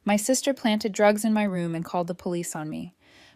My sister planted drugs in my room and called the police on me.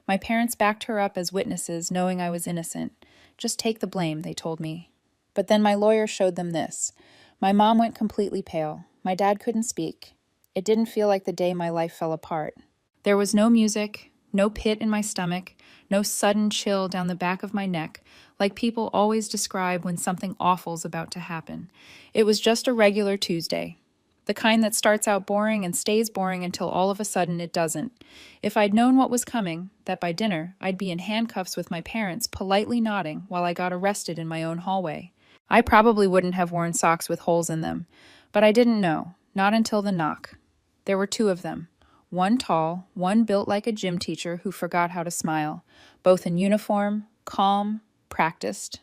My parents backed her up as witnesses, knowing I was innocent. Just take the blame, they told me. But then my lawyer showed them this. My mom went completely pale. My dad couldn't speak. It didn't feel like the day my life fell apart. There was no music, no pit in my stomach, no sudden chill down the back of my neck, like people always describe when something awful's about to happen. It was just a regular Tuesday. The kind that starts out boring and stays boring until all of a sudden it doesn't. If I'd known what was coming, that by dinner I'd be in handcuffs with my parents, politely nodding while I got arrested in my own hallway. I probably wouldn't have worn socks with holes in them, but I didn't know, not until the knock. There were two of them. One tall, one built like a gym teacher who forgot how to smile, both in uniform, calm, practiced.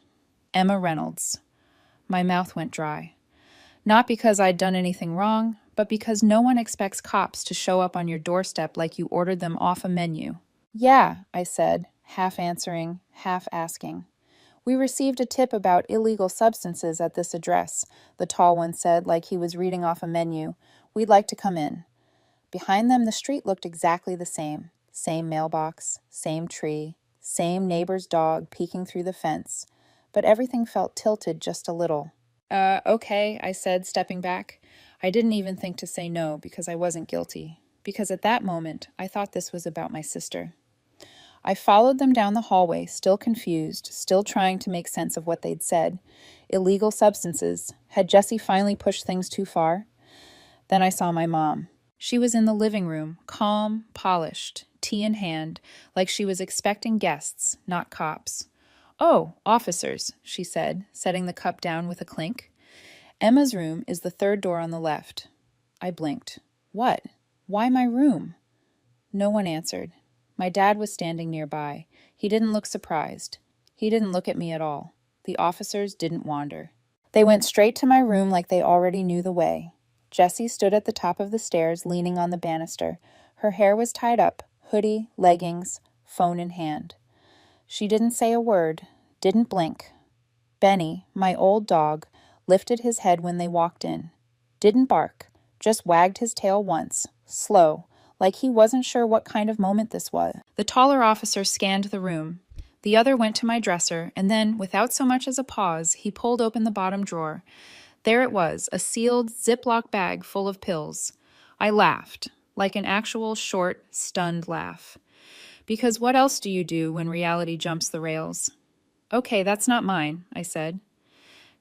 Emma Reynolds. My mouth went dry. Not because I'd done anything wrong, but because no one expects cops to show up on your doorstep like you ordered them off a menu. Yeah, I said, half answering, half asking. We received a tip about illegal substances at this address, the tall one said, like he was reading off a menu. We'd like to come in. Behind them, the street looked exactly the same. Same mailbox, same tree, same neighbor's dog peeking through the fence. But everything felt tilted just a little. Okay, I said, stepping back. I didn't even think to say no because I wasn't guilty. Because at that moment, I thought this was about my sister. I followed them down the hallway, still confused, still trying to make sense of what they'd said. Illegal substances. Had Jessie finally pushed things too far? Then I saw my mom. She was in the living room, calm, polished, tea in hand, like she was expecting guests, not cops. Oh, officers, she said, setting the cup down with a clink. Emma's room is the third door on the left. I blinked. What? Why my room? No one answered. My dad was standing nearby. He didn't look surprised. He didn't look at me at all. The officers didn't wander. They went straight to my room like they already knew the way. Jessie stood at the top of the stairs, leaning on the banister. Her hair was tied up, hoodie, leggings, phone in hand. She didn't say a word, didn't blink. Benny, my old dog, lifted his head when they walked in. Didn't bark, just wagged his tail once, slow, like he wasn't sure what kind of moment this was. The taller officer scanned the room. The other went to my dresser, and then, without so much as a pause, he pulled open the bottom drawer. There it was, a sealed Ziploc bag full of pills. I laughed, like an actual short, stunned laugh. Because what else do you do when reality jumps the rails? Okay, that's not mine, I said.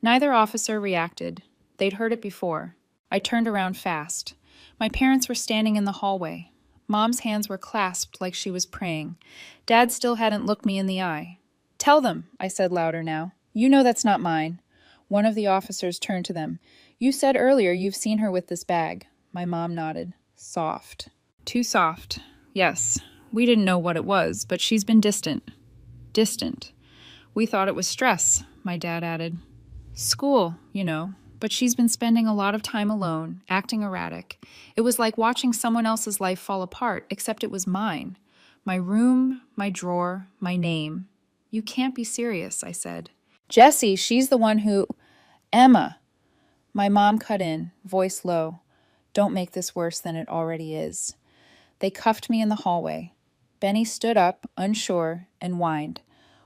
Neither officer reacted. They'd heard it before. I turned around fast. My parents were standing in the hallway. Mom's hands were clasped like she was praying. Dad still hadn't looked me in the eye. Tell them, I said louder now. You know that's not mine. One of the officers turned to them. You said earlier you've seen her with this bag. My mom nodded. Soft. Too soft. Yes. We didn't know what it was, but she's been distant. Distant. We thought it was stress, my dad added. School, but she's been spending a lot of time alone, acting erratic. It was like watching someone else's life fall apart, except it was mine. My room, my drawer, my name. You can't be serious, I said. Jessie, she's the one who... Emma. My mom cut in, voice low. Don't make this worse than it already is. They cuffed me in the hallway. Benny stood up, unsure, and whined.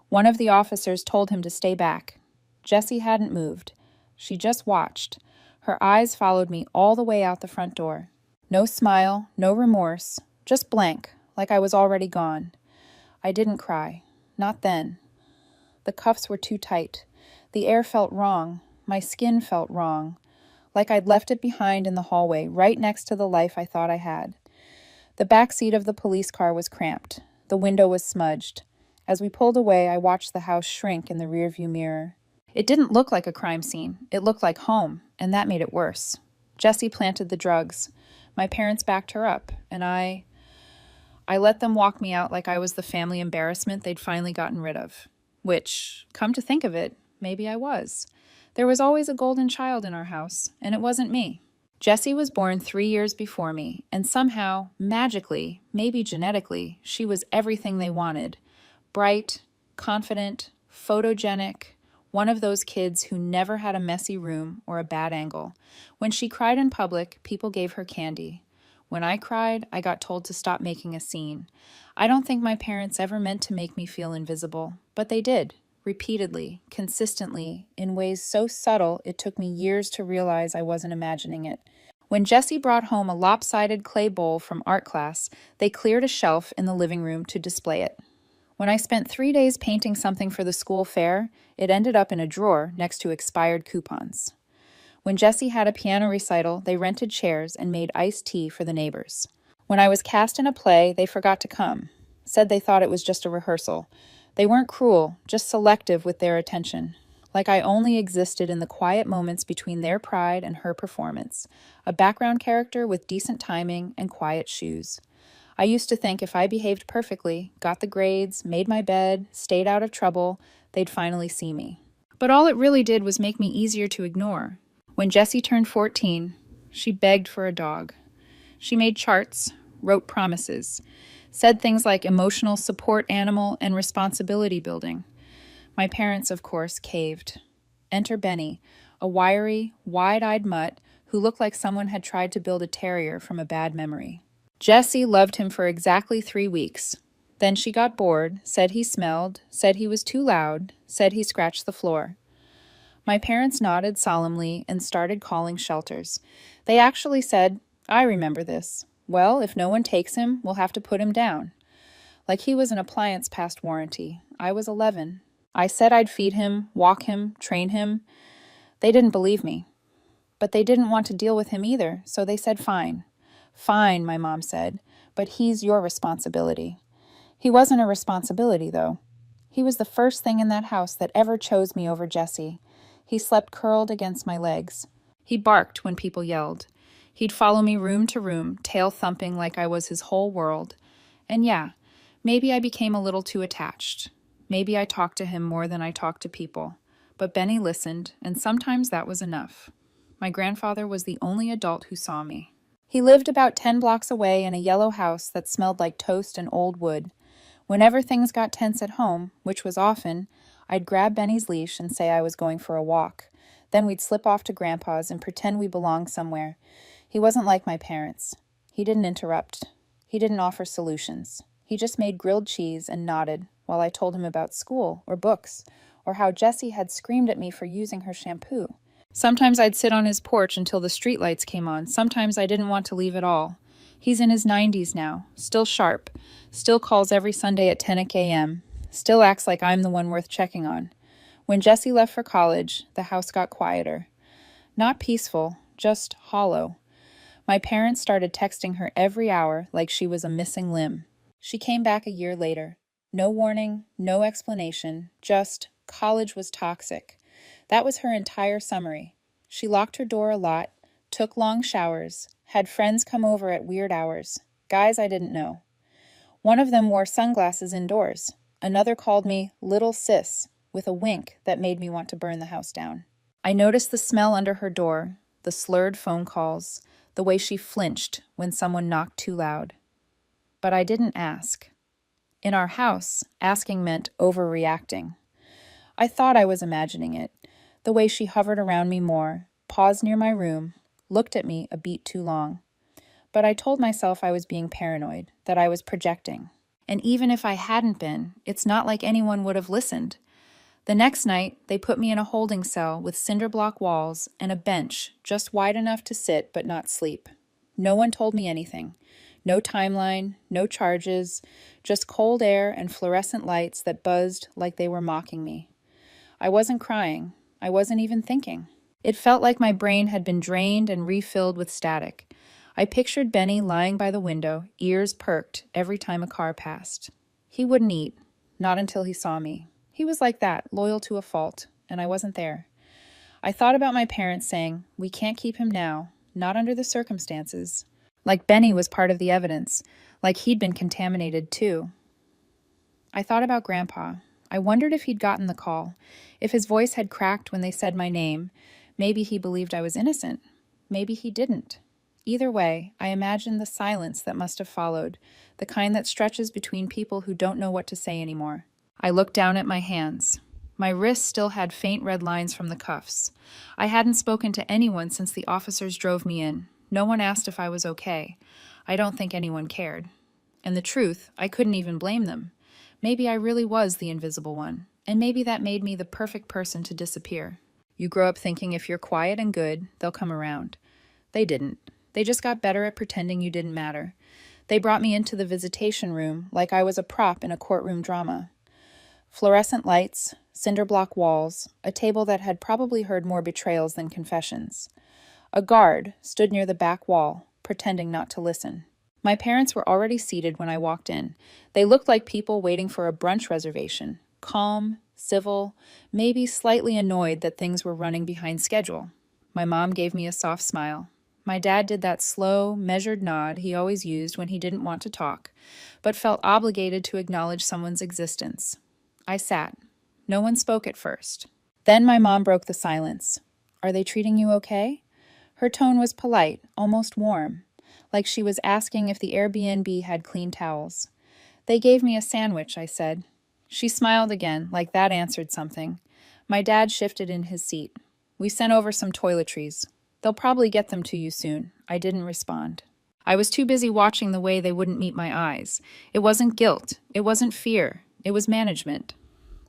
One of the officers told him to stay back. Jessie hadn't moved. She just watched. Her eyes followed me all the way out the front door. No smile, no remorse, just blank, like I was already gone. I didn't cry. Not then. The cuffs were too tight. The air felt wrong. My skin felt wrong. Like I'd left it behind in the hallway, right next to the life I thought I had. The back seat of the police car was cramped. The window was smudged. As we pulled away, I watched the house shrink in the rearview mirror. It didn't look like a crime scene. It looked like home, and that made it worse. Jessie planted the drugs. My parents backed her up, and I let them walk me out like I was the family embarrassment they'd finally gotten rid of. Which, come to think of it, maybe I was. There was always a golden child in our house, and it wasn't me. Jessie was born 3 years before me, and somehow, magically, maybe genetically, she was everything they wanted. Bright, confident, photogenic, one of those kids who never had a messy room or a bad angle. When she cried in public, people gave her candy. When I cried, I got told to stop making a scene. I don't think my parents ever meant to make me feel invisible, but they did, repeatedly, consistently, in ways so subtle it took me years to realize I wasn't imagining it. When Jessie brought home a lopsided clay bowl from art class, they cleared a shelf in the living room to display it. When I spent 3 days painting something for the school fair, it ended up in a drawer next to expired coupons. When Jessie had a piano recital, they rented chairs and made iced tea for the neighbors. When I was cast in a play, they forgot to come. Said they thought it was just a rehearsal. They weren't cruel, just selective with their attention. Like I only existed in the quiet moments between their pride and her performance. A background character with decent timing and quiet shoes. I used to think if I behaved perfectly, got the grades, made my bed, stayed out of trouble, they'd finally see me. But all it really did was make me easier to ignore. When Jessie turned 14, she begged for a dog. She made charts, wrote promises, said things like emotional support animal and responsibility building. My parents, of course, caved. Enter Benny, a wiry, wide-eyed mutt who looked like someone had tried to build a terrier from a bad memory. Jessie loved him for exactly 3 weeks. Then she got bored, said he smelled, said he was too loud, said he scratched the floor. My parents nodded solemnly and started calling shelters. They actually said, "I remember this. Well, if no one takes him, we'll have to put him down." Like he was an appliance past warranty. I was 11. I said I'd feed him, walk him, train him. They didn't believe me. But they didn't want to deal with him either, so they said fine. Fine, my mom said, but he's your responsibility. He wasn't a responsibility, though. He was the first thing in that house that ever chose me over Jessie. He slept curled against my legs. He barked when people yelled. He'd follow me room to room, tail thumping like I was his whole world. And yeah, maybe I became a little too attached. Maybe I talked to him more than I talked to people. But Benny listened, and sometimes that was enough. My grandfather was the only adult who saw me. He lived about 10 blocks away in a yellow house that smelled like toast and old wood. Whenever things got tense at home, which was often, I'd grab Benny's leash and say I was going for a walk. Then we'd slip off to Grandpa's and pretend we belonged somewhere. He wasn't like my parents. He didn't interrupt. He didn't offer solutions. He just made grilled cheese and nodded while I told him about school or books, or how Jessie had screamed at me for using her shampoo. Sometimes I'd sit on his porch until the streetlights came on. Sometimes I didn't want to leave at all. He's in his 90s now, still sharp, still calls every Sunday at 10 a.m., still acts like I'm the one worth checking on. When Jessie left for college, the house got quieter. Not peaceful, just hollow. My parents started texting her every hour like she was a missing limb. She came back a year later. No warning, no explanation, just college was toxic. That was her entire summary. She locked her door a lot, took long showers, had friends come over at weird hours, guys I didn't know. One of them wore sunglasses indoors. Another called me "little sis" with a wink that made me want to burn the house down. I noticed the smell under her door, the slurred phone calls, the way she flinched when someone knocked too loud. But I didn't ask. In our house, asking meant overreacting. I thought I was imagining it, the way she hovered around me more, paused near my room, looked at me a beat too long. But I told myself I was being paranoid, that I was projecting. And even if I hadn't been, it's not like anyone would have listened. The next night, they put me in a holding cell with cinder block walls and a bench just wide enough to sit but not sleep. No one told me anything. No timeline, no charges, just cold air and fluorescent lights that buzzed like they were mocking me. I wasn't crying. I wasn't even thinking. It felt like my brain had been drained and refilled with static. I pictured Benny lying by the window, ears perked every time a car passed. He wouldn't eat, not until he saw me. He was like that, loyal to a fault, and I wasn't there. I thought about my parents saying, "We can't keep him now, not under the circumstances." Like Benny was part of the evidence, like he'd been contaminated too. I thought about Grandpa. I wondered if he'd gotten the call, if his voice had cracked when they said my name. Maybe he believed I was innocent. Maybe he didn't. Either way, I imagined the silence that must have followed, the kind that stretches between people who don't know what to say anymore. I looked down at my hands. My wrists still had faint red lines from the cuffs. I hadn't spoken to anyone since the officers drove me in. No one asked if I was okay. I don't think anyone cared. And the truth, I couldn't even blame them. Maybe I really was the invisible one, and maybe that made me the perfect person to disappear. You grow up thinking if you're quiet and good, they'll come around. They didn't. They just got better at pretending you didn't matter. They brought me into the visitation room like I was a prop in a courtroom drama. Fluorescent lights, cinder block walls, a table that had probably heard more betrayals than confessions. A guard stood near the back wall, pretending not to listen. My parents were already seated when I walked in. They looked like people waiting for a brunch reservation, calm, civil, maybe slightly annoyed that things were running behind schedule. My mom gave me a soft smile. My dad did that slow, measured nod he always used when he didn't want to talk, but felt obligated to acknowledge someone's existence. I sat. No one spoke at first. Then my mom broke the silence. "Are they treating you okay?" Her tone was polite, almost warm, like she was asking if the Airbnb had clean towels. "They gave me a sandwich," I said. She smiled again, like that answered something. My dad shifted in his seat. "We sent over some toiletries. They'll probably get them to you soon." I didn't respond. I was too busy watching the way they wouldn't meet my eyes. It wasn't guilt. It wasn't fear. It was management.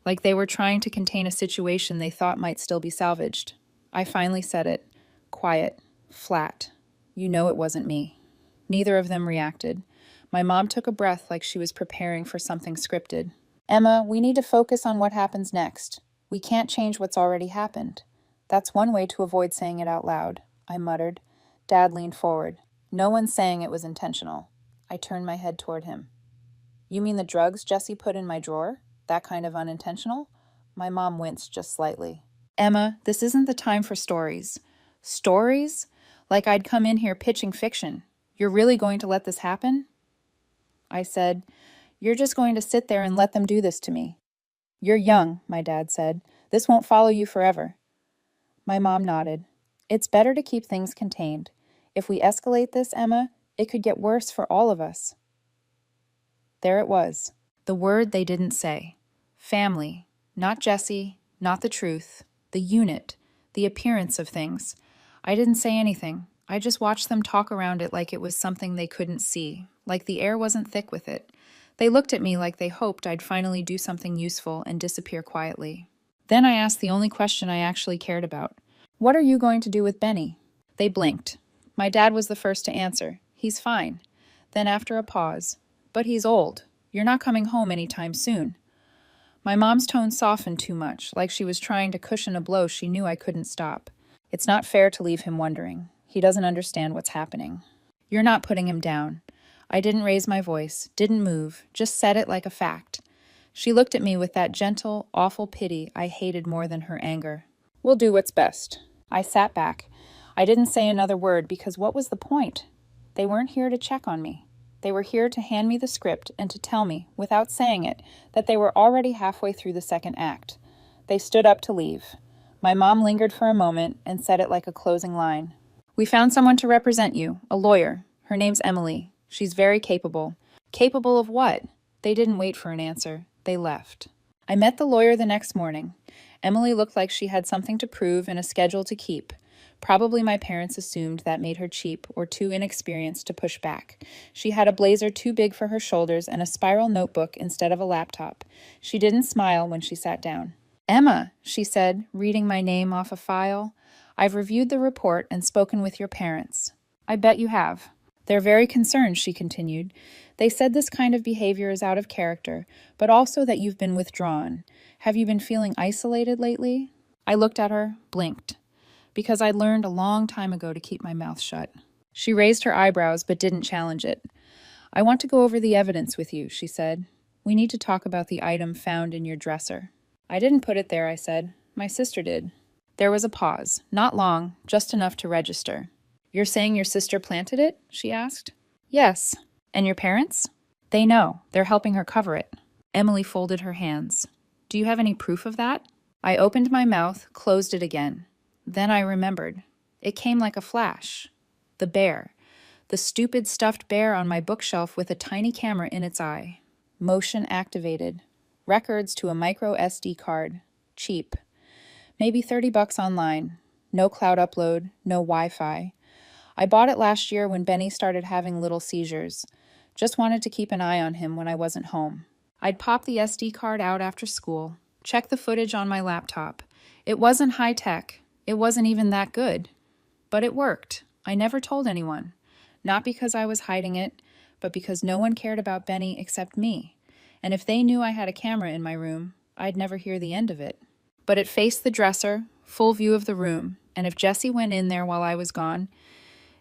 Like they were trying to contain a situation they thought might still be salvaged. I finally said it. Quiet. Flat. "You know it wasn't me." Neither of them reacted. My mom took a breath like she was preparing for something scripted. "Emma, we need to focus on what happens next. We can't change what's already happened." "That's one way to avoid saying it out loud," I muttered. Dad leaned forward. "No one's saying it was intentional." I turned my head toward him. "You mean the drugs Jesse put in my drawer? That kind of unintentional?" My mom winced just slightly. "Emma, this isn't the time for stories." "Stories? Like I'd come in here pitching fiction. You're really going to let this happen?" I said, "You're just going to sit there and let them do this to me." "You're young," my dad said. "This won't follow you forever." My mom nodded. "It's better to keep things contained. If we escalate this, Emma, it could get worse for all of us." There it was. The word they didn't say. Family. Not Jesse, not the truth. The unit. The appearance of things. I didn't say anything. I just watched them talk around it like it was something they couldn't see, like the air wasn't thick with it. They looked at me like they hoped I'd finally do something useful and disappear quietly. Then I asked the only question I actually cared about. "What are you going to do with Benny?" They blinked. My dad was the first to answer. "He's fine." Then after a pause, "But he's old. You're not coming home anytime soon." My mom's tone softened too much, like she was trying to cushion a blow she knew I couldn't stop. "It's not fair to leave him wondering. He doesn't understand what's happening." "You're not putting him down." I didn't raise my voice, didn't move, just said it like a fact. She looked at me with that gentle, awful pity I hated more than her anger. "We'll do what's best." I sat back. I didn't say another word because what was the point? They weren't here to check on me. They were here to hand me the script and to tell me, without saying it, that they were already halfway through the second act. They stood up to leave. My mom lingered for a moment and said it like a closing line. "We found someone to represent you, a lawyer. Her name's Emily. She's very capable." "Capable of what?" They didn't wait for an answer. They left. I met the lawyer the next morning. Emily looked like she had something to prove and a schedule to keep. Probably my parents assumed that made her cheap or too inexperienced to push back. She had a blazer too big for her shoulders and a spiral notebook instead of a laptop. She didn't smile when she sat down. "Emma," she said, reading my name off a file. "I've reviewed the report and spoken with your parents." "I bet you have." "They're very concerned," she continued. "They said this kind of behavior is out of character, but also that you've been withdrawn. Have you been feeling isolated lately?" I looked at her, blinked. Because I'd learned a long time ago to keep my mouth shut. She raised her eyebrows but didn't challenge it. "I want to go over the evidence with you," she said. "We need to talk about the item found in your dresser." "I didn't put it there," I said. "My sister did." There was a pause. Not long, just enough to register. "You're saying your sister planted it?" she asked. "Yes." "And your parents?" "They know. They're helping her cover it." Emily folded her hands. "Do you have any proof of that?" I opened my mouth, closed it again. Then I remembered. It came like a flash. The bear. The stupid stuffed bear on my bookshelf with a tiny camera in its eye. Motion activated. Records to a micro SD card. Cheap. Maybe $30 online. No cloud upload, no Wi-Fi. I bought it last year when Benny started having little seizures. Just wanted to keep an eye on him when I wasn't home. I'd pop the SD card out after school, check the footage on my laptop. It wasn't high tech. It wasn't even that good. But it worked. I never told anyone. Not because I was hiding it, but because no one cared about Benny except me. And if they knew I had a camera in my room, I'd never hear the end of it. But it faced the dresser, full view of the room, and if Jessie went in there while I was gone,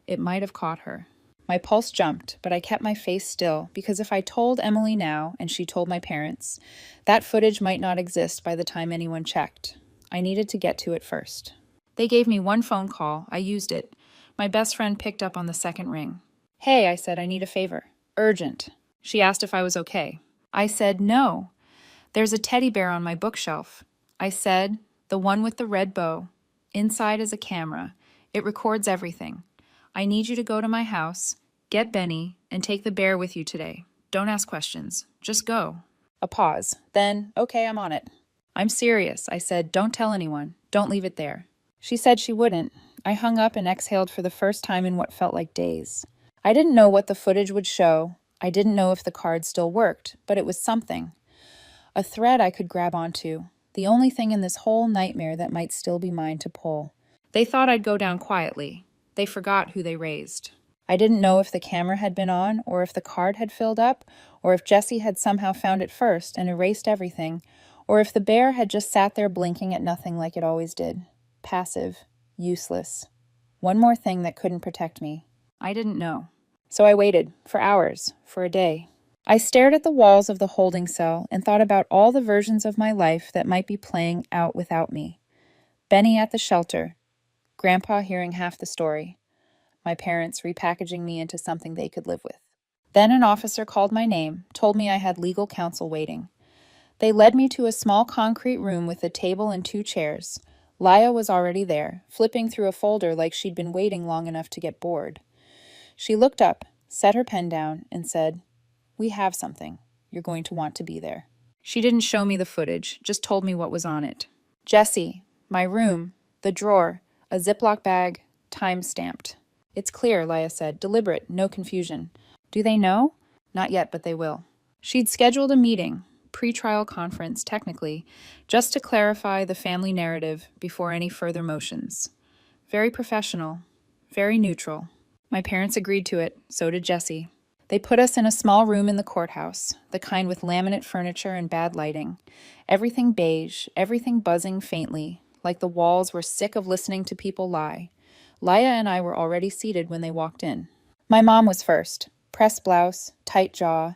it might have caught her. My pulse jumped, but I kept my face still, because if I told Emily now, and she told my parents, that footage might not exist by the time anyone checked. I needed to get to it first. They gave me one phone call. I used it. My best friend picked up on the second ring. "Hey," I said, "I need a favor. Urgent." She asked if I was okay. I said, "No. There's a teddy bear on my bookshelf." I said, "The one with the red bow. Inside is a camera. It records everything. I need you to go to my house, get Benny, and take the bear with you today. Don't ask questions. Just go." A pause. Then, "Okay, I'm on it." "I'm serious," I said. "Don't tell anyone. Don't leave it there." She said she wouldn't. I hung up and exhaled for the first time in what felt like days. I didn't know what the footage would show. I didn't know if the card still worked, but it was something. A thread I could grab onto. The only thing in this whole nightmare that might still be mine to pull. They thought I'd go down quietly. They forgot who they raised. I didn't know if the camera had been on, or if the card had filled up, or if Jessie had somehow found it first and erased everything, or if the bear had just sat there blinking at nothing like it always did. Passive. Useless. One more thing that couldn't protect me. I didn't know. So I waited, for hours, for a day. I stared at the walls of the holding cell and thought about all the versions of my life that might be playing out without me. Benny at the shelter. Grandpa hearing half the story. My parents repackaging me into something they could live with. Then an officer called my name, told me I had legal counsel waiting. They led me to a small concrete room with a table and 2 chairs. Laya was already there, flipping through a folder like she'd been waiting long enough to get bored. She looked up, set her pen down, and said, "We have something. You're going to want to be there." She didn't show me the footage, just told me what was on it. Jessie, my room, the drawer, a Ziploc bag, time-stamped. "It's clear," Laya said. "Deliberate, no confusion." "Do they know?" "Not yet, but they will." She'd scheduled a meeting, pre-trial conference, technically, just to clarify the family narrative before any further motions. Very professional, very neutral. My parents agreed to it, so did Jessie. They put us in a small room in the courthouse, the kind with laminate furniture and bad lighting. Everything beige, everything buzzing faintly, like the walls were sick of listening to people lie. Laya and I were already seated when they walked in. My mom was first, pressed blouse, tight jaw,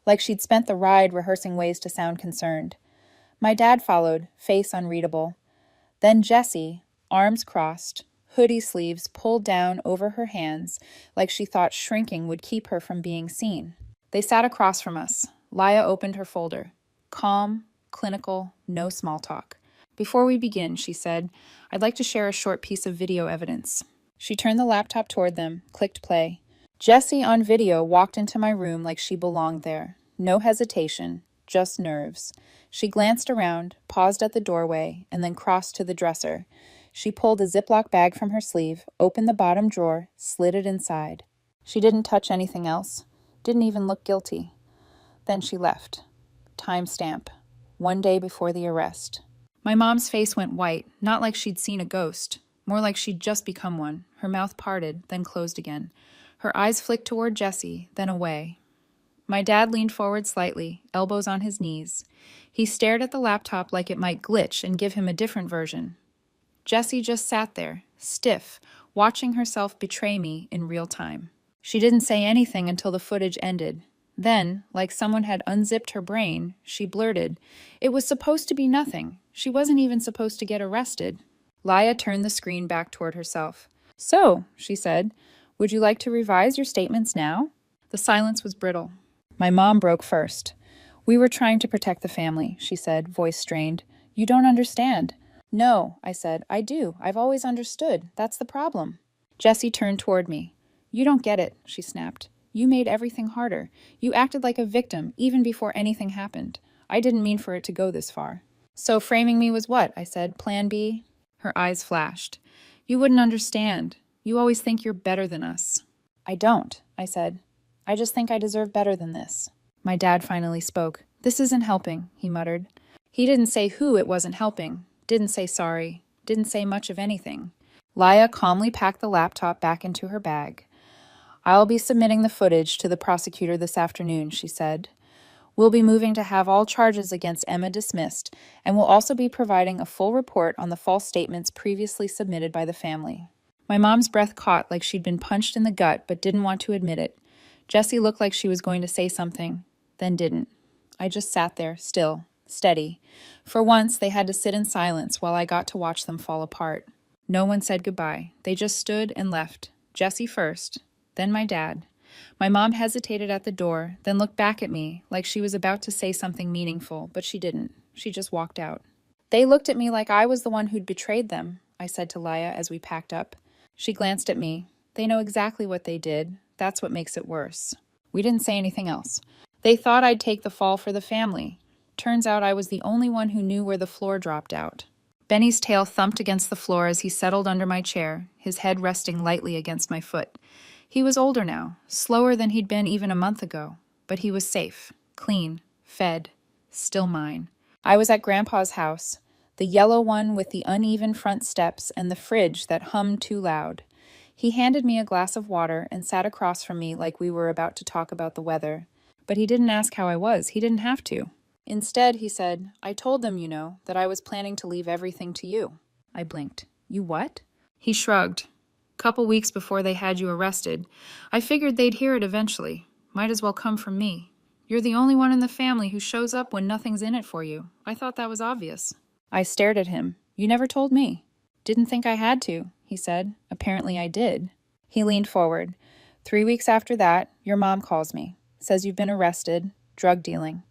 like she'd spent the ride rehearsing ways to sound concerned. My dad followed, face unreadable. Then Jessie, arms crossed, hoodie sleeves pulled down over her hands like she thought shrinking would keep her from being seen. They sat across from us. Laya opened her folder. Calm, clinical, no small talk. "Before we begin," she said, "I'd like to share a short piece of video evidence." She turned the laptop toward them, clicked play. Jessie on video walked into my room like she belonged there. No hesitation, just nerves. She glanced around, paused at the doorway, and then crossed to the dresser. She pulled a Ziploc bag from her sleeve, opened the bottom drawer, slid it inside. She didn't touch anything else, didn't even look guilty. Then she left. Timestamp. 1 day before the arrest. My mom's face went white, not like she'd seen a ghost, more like she'd just become one. Her mouth parted, then closed again. Her eyes flicked toward Jessie, then away. My dad leaned forward slightly, elbows on his knees. He stared at the laptop like it might glitch and give him a different version. Jessie just sat there, stiff, watching herself betray me in real time. She didn't say anything until the footage ended. Then, like someone had unzipped her brain, she blurted, "It was supposed to be nothing. She wasn't even supposed to get arrested." Laya turned the screen back toward herself. "So," she said, "would you like to revise your statements now?" The silence was brittle. My mom broke first. "We were trying to protect the family," she said, voice strained. "You don't understand." "No," I said. "I do. I've always understood. That's the problem." Jessie turned toward me. "You don't get it," she snapped. "You made everything harder. You acted like a victim, even before anything happened. I didn't mean for it to go this far." "So framing me was what?" I said. "Plan B?" Her eyes flashed. "You wouldn't understand. You always think you're better than us." "I don't," I said. "I just think I deserve better than this." My dad finally spoke. "This isn't helping," he muttered. He didn't say who it wasn't helping, didn't say sorry, didn't say much of anything. Laya calmly packed the laptop back into her bag. "I'll be submitting the footage to the prosecutor this afternoon," she said. "We'll be moving to have all charges against Emma dismissed, and we'll also be providing a full report on the false statements previously submitted by the family." My mom's breath caught like she'd been punched in the gut but didn't want to admit it. Jessie looked like she was going to say something, then didn't. I just sat there, still, steady. For once, they had to sit in silence while I got to watch them fall apart. No one said goodbye. They just stood and left. Jessie first, then my dad. My mom hesitated at the door, then looked back at me like she was about to say something meaningful, but she didn't. She just walked out. "They looked at me like I was the one who'd betrayed them," I said to Laya as we packed up. She glanced at me. "They know exactly what they did. That's what makes it worse." We didn't say anything else. They thought I'd take the fall for the family. Turns out I was the only one who knew where the floor dropped out. Benny's tail thumped against the floor as he settled under my chair, his head resting lightly against my foot. He was older now, slower than he'd been even a month ago, but he was safe, clean, fed, still mine. I was at Grandpa's house, the yellow one with the uneven front steps and the fridge that hummed too loud. He handed me a glass of water and sat across from me like we were about to talk about the weather. But he didn't ask how I was. He didn't have to. Instead, he said, "I told them, that I was planning to leave everything to you." I blinked. "You what?" He shrugged. "Couple weeks before they had you arrested. I figured they'd hear it eventually. Might as well come from me. You're the only one in the family who shows up when nothing's in it for you. I thought that was obvious." I stared at him. "You never told me." "Didn't think I had to," he said. "Apparently I did." He leaned forward. 3 weeks after that, your mom calls me. Says you've been arrested, drug dealing.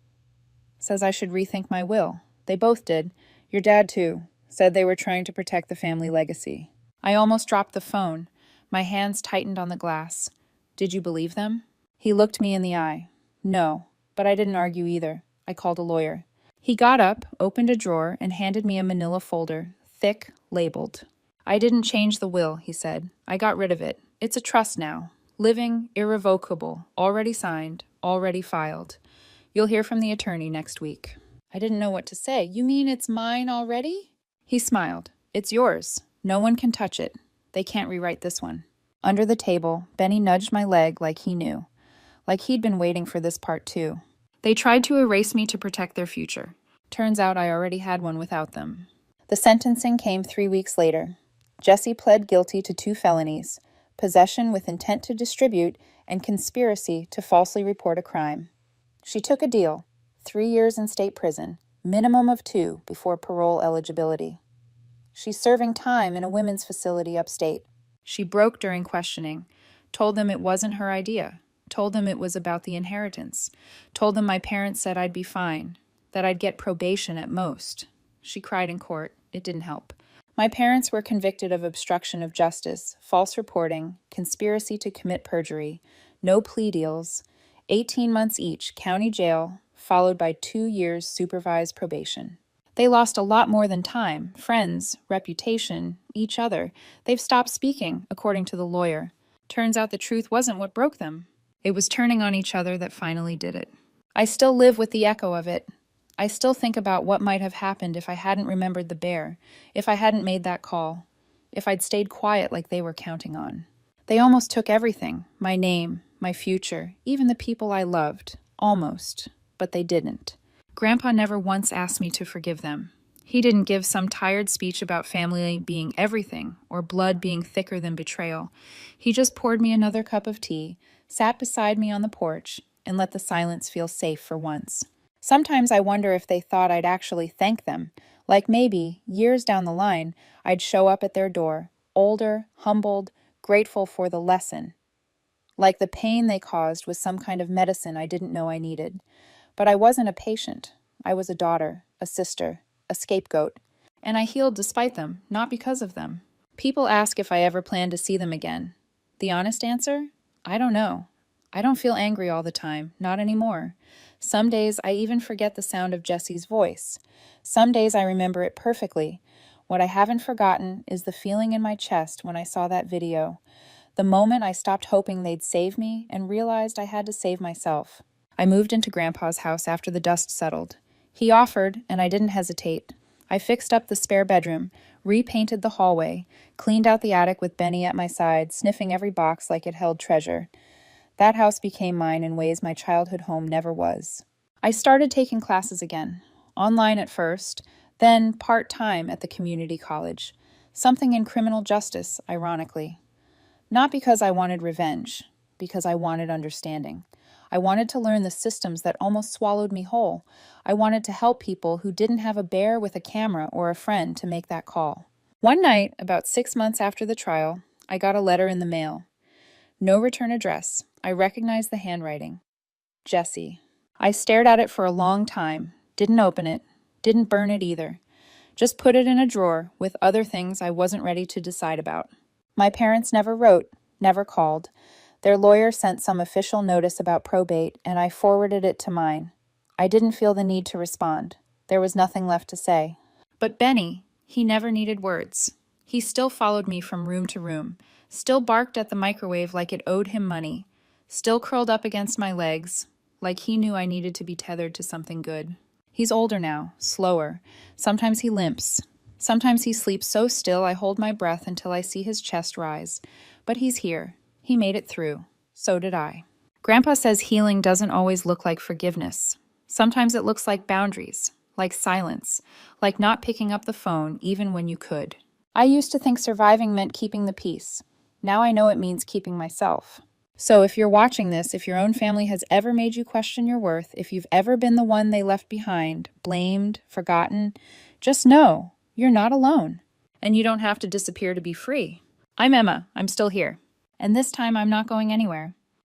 Says I should rethink my will. They both did. Your dad, too. Said they were trying to protect the family legacy. I almost dropped the phone. My hands tightened on the glass. "Did you believe them?" He looked me in the eye. "No, but I didn't argue either. I called a lawyer." He got up, opened a drawer, and handed me a manila folder, thick, labeled. "I didn't change the will," he said. "I got rid of it. It's a trust now. Living, irrevocable, already signed, already filed. You'll hear from the attorney next week." I didn't know what to say. "You mean it's mine already?" He smiled. "It's yours. No one can touch it. They can't rewrite this one." Under the table, Benny nudged my leg like he knew. Like he'd been waiting for this part too. "They tried to erase me to protect their future. Turns out I already had one without them." The sentencing came 3 weeks later. Jessie pled guilty to 2 felonies, possession with intent to distribute and conspiracy to falsely report a crime. She took a deal, 3 years in state prison, minimum of 2 before parole eligibility. She's serving time in a women's facility upstate. She broke during questioning, told them it wasn't her idea, told them it was about the inheritance, told them my parents said I'd be fine, that I'd get probation at most. She cried in court. It didn't help. My parents were convicted of obstruction of justice, false reporting, conspiracy to commit perjury, no plea deals, 18 months each, county jail, followed by 2 years supervised probation. They lost a lot more than time, friends, reputation, each other. They've stopped speaking, according to the lawyer. Turns out the truth wasn't what broke them. It was turning on each other that finally did it. I still live with the echo of it. I still think about what might have happened if I hadn't remembered the bear, if I hadn't made that call, if I'd stayed quiet like they were counting on. They almost took everything, my name, my future, even the people I loved, almost, but they didn't. Grandpa never once asked me to forgive them. He didn't give some tired speech about family being everything or blood being thicker than betrayal. He just poured me another cup of tea, sat beside me on the porch, and let the silence feel safe for once. Sometimes I wonder if they thought I'd actually thank them, like maybe, years down the line, I'd show up at their door, older, humbled, grateful for the lesson. Like the pain they caused was some kind of medicine I didn't know I needed. But I wasn't a patient. I was a daughter, a sister, a scapegoat. And I healed despite them, not because of them. People ask if I ever plan to see them again. The honest answer? I don't know. I don't feel angry all the time, not anymore. Some days I even forget the sound of Jessie's voice. Some days I remember it perfectly. What I haven't forgotten is the feeling in my chest when I saw that video. The moment I stopped hoping they'd save me and realized I had to save myself. I moved into Grandpa's house after the dust settled. He offered, and I didn't hesitate. I fixed up the spare bedroom, repainted the hallway, cleaned out the attic with Benny at my side, sniffing every box like it held treasure. That house became mine in ways my childhood home never was. I started taking classes again, online at first, then part-time at the community college, something in criminal justice, ironically. Not because I wanted revenge, because I wanted understanding. I wanted to learn the systems that almost swallowed me whole. I wanted to help people who didn't have a bear with a camera or a friend to make that call. One night, about 6 months after the trial, I got a letter in the mail. No return address. I recognized the handwriting. Jesse. I stared at it for a long time, didn't open it, didn't burn it either. Just put it in a drawer with other things I wasn't ready to decide about. My parents never wrote, never called. Their lawyer sent some official notice about probate, and I forwarded it to mine. I didn't feel the need to respond. There was nothing left to say. But Benny, he never needed words. He still followed me from room to room, still barked at the microwave like it owed him money, still curled up against my legs, like he knew I needed to be tethered to something good. He's older now, slower. Sometimes he limps. Sometimes he sleeps so still I hold my breath until I see his chest rise. But he's here. He made it through. So did I. Grandpa says healing doesn't always look like forgiveness. Sometimes it looks like boundaries, like silence, like not picking up the phone even when you could. I used to think surviving meant keeping the peace. Now I know it means keeping myself. So if you're watching this, if your own family has ever made you question your worth, if you've ever been the one they left behind, blamed, forgotten, just know you're not alone. And you don't have to disappear to be free. I'm Emma. I'm still here. And this time I'm not going anywhere.